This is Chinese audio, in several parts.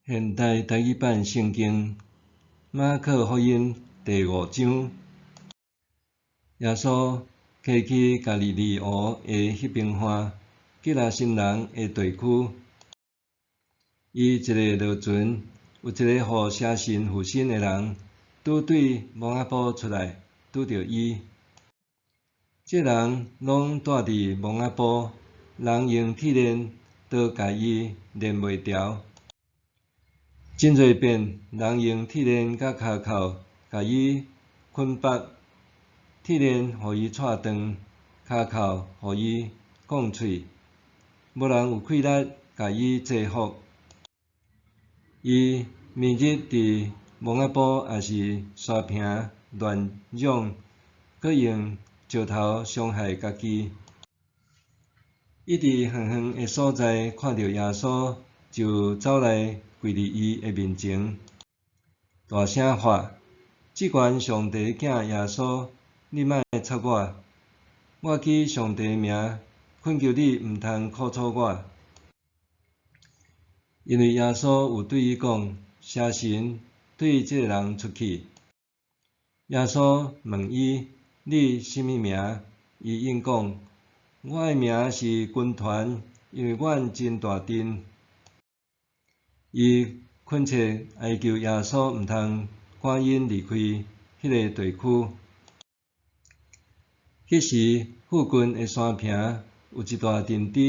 现代台语版圣经马可福音第5章，耶稣摕去加利利湖的迄边岸，吉拉新人的地区。伊一个落船，有一个互邪神附身的人，拄对蒙仔埔出来，拄着伊。这人拢住伫蒙仔埔，人用铁链都甲伊链袂牢。真侪遍，人用铁链甲骹扣甲伊捆绑，铁链互伊扯断，骹扣互伊讲喙，无人有气力甲伊制服。伊暝日伫蒙仔埔也是山坪乱嚷，搁用石头伤害家己。伊伫远远的所在看到耶稣，就走来跪伫伊的面前，大声喊：“即权上帝囝耶稣，你莫插我！我记上帝名，恳求你毋通苦楚我。”因为耶稣有对伊讲，邪神对即个人出去。耶稣问伊：“你什么名？”伊应讲：“我的名是军团，因为阮真大阵。”伊恳切哀求耶稣毋通赶因离开迄个地区。迄时，附近的山坪有一大阵猪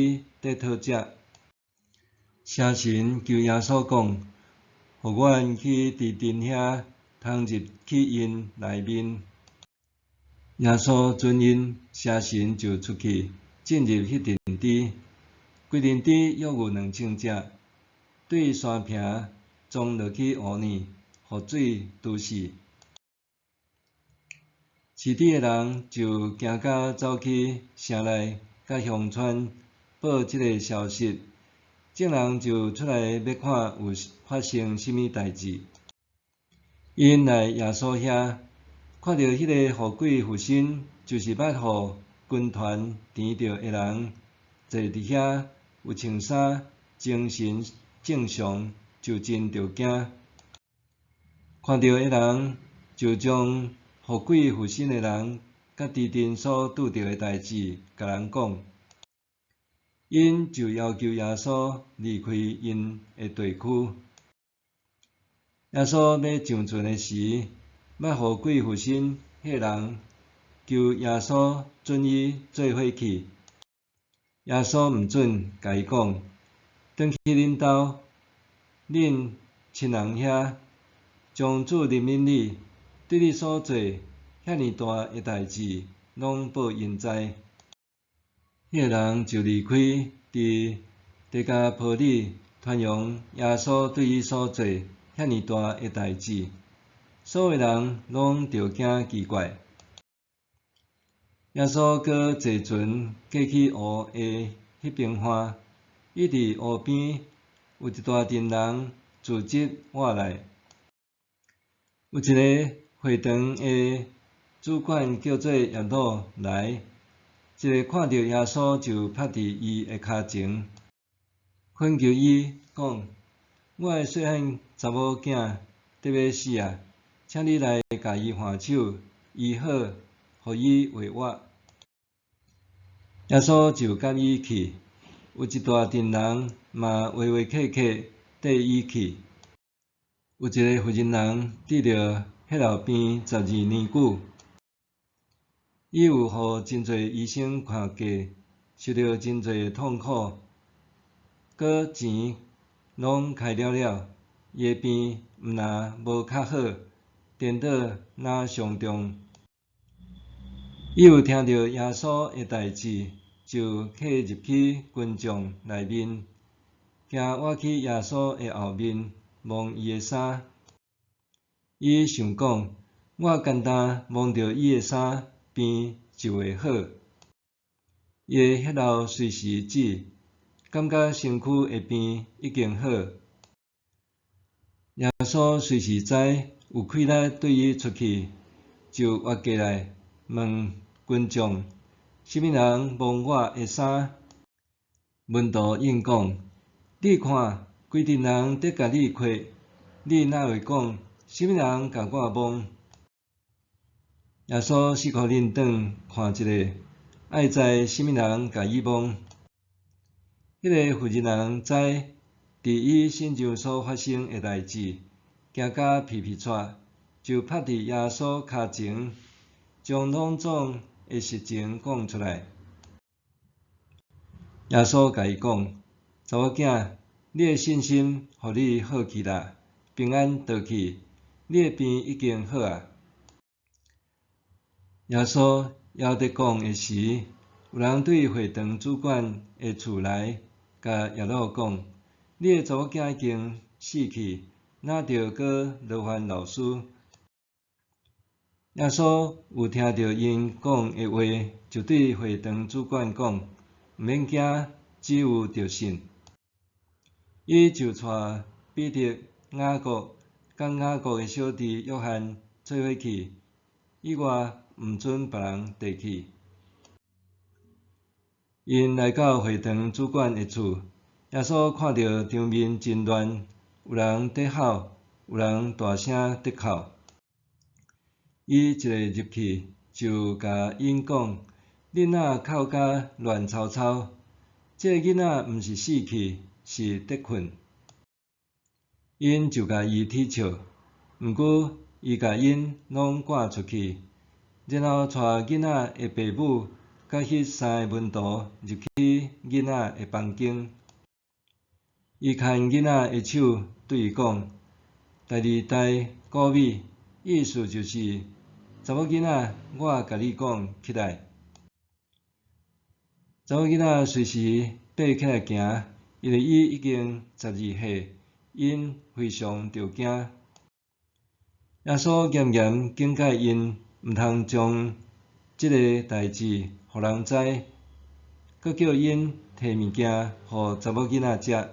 在讨食。邪神求耶稣讲，互阮去伫阵遐，通入去因内面。耶稣准因，邪神就出去进入迄阵猪。规阵猪约有2000只，对山坪撞落去湖里，互水毒死。饲猪的人就惊甲走去城内，甲乡村报即个消息。众人就出来要看有发生甚物代志。因来耶稣遐，看到迄个互鬼附身，就是捌互军团填着的人，坐伫遐有穿衫，精神正常，就真着惊。看到的人就将互鬼附身的人甲猪阵所拄着的代志甲人讲。因就要求耶稣离开因的地区。耶稣要上船的时，捌互鬼附身迄个人求耶稣准伊做伙去。耶稣毋准，甲伊讲：“转去恁兜，恁亲人遐，将主入恁里，对你所做遐尼大的代志，拢报应知。”迄个人就离开，伫迪加波利传扬耶稣对伊所做遐尼大的代志，所有人拢着惊奇怪。耶稣搁坐船过去湖的迄边岸，伊伫湖边有一大阵人聚集活来。有一个会堂的主管叫做耶路来。一个看到耶稣就趴伫伊的骹前，恳求伊讲：“我的细汉查某囝得要死啊，请你来甲伊换手医好，互伊活活。”耶稣就甲伊去，有一大阵人嘛话话客客缀伊去。有一个妇人人得着血漏病12年久。伊有互真侪医生看过，受到真侪痛苦，搁钱拢开了，伊的病毋但无较好，颠倒若上重。伊有听到耶稣的代志，就客入去群众内面，行活去耶稣的后面，摸伊的衫。伊想讲：我简单摸着伊的衫，病就会好。伊的血流随时止，感觉身躯的病已经好。耶稣随时知有气力对伊出去，就活过来问群众：什么人摸我的衫？门徒应讲：你看，规阵人伫甲你夸，你哪会讲，什么人甲我蒙？耶稣是互恁转看一下，爱知什么人甲伊蒙？迄个负责人知，伫伊身上所发生的代志，惊甲皮皮喘，就拍伫耶稣骹前，将拢总的实情讲出来。耶稣甲伊讲：查某囝，你的信心互你好去啦，平安倒去，你的病已经好啊。耶稣还伫讲的时，有人对会堂主管的厝来，甲耶稣讲：你的查某囝已经死去，哪着阁劳烦老师？耶稣有听到因讲的话，就对会堂主管讲：毋免惊，只有着信。伊就带彼得、雅各甲雅各的小弟约翰做伙去，以外毋准别人地去。因来到会堂主管的厝，耶稣看到场面真乱，有人在哭，有人大声在哭。伊一个入去，就甲因讲：恁哪哭甲乱吵吵？这个囡仔毋是死去，是得困。因就甲伊踢笑，毋过伊甲因拢赶出去，然后带囡仔的爸母甲迄3个门徒入去囡仔的房间。伊牵囡仔的手，对伊讲：第二代古米，意思就是，查某囡仔，我甲你讲起来。查某囡仔随时爬起来行，因为伊已经12岁。因非常着惊，耶稣严严警戒因，毋通将即个代志互人知，阁叫因摕物件互查某囡仔食。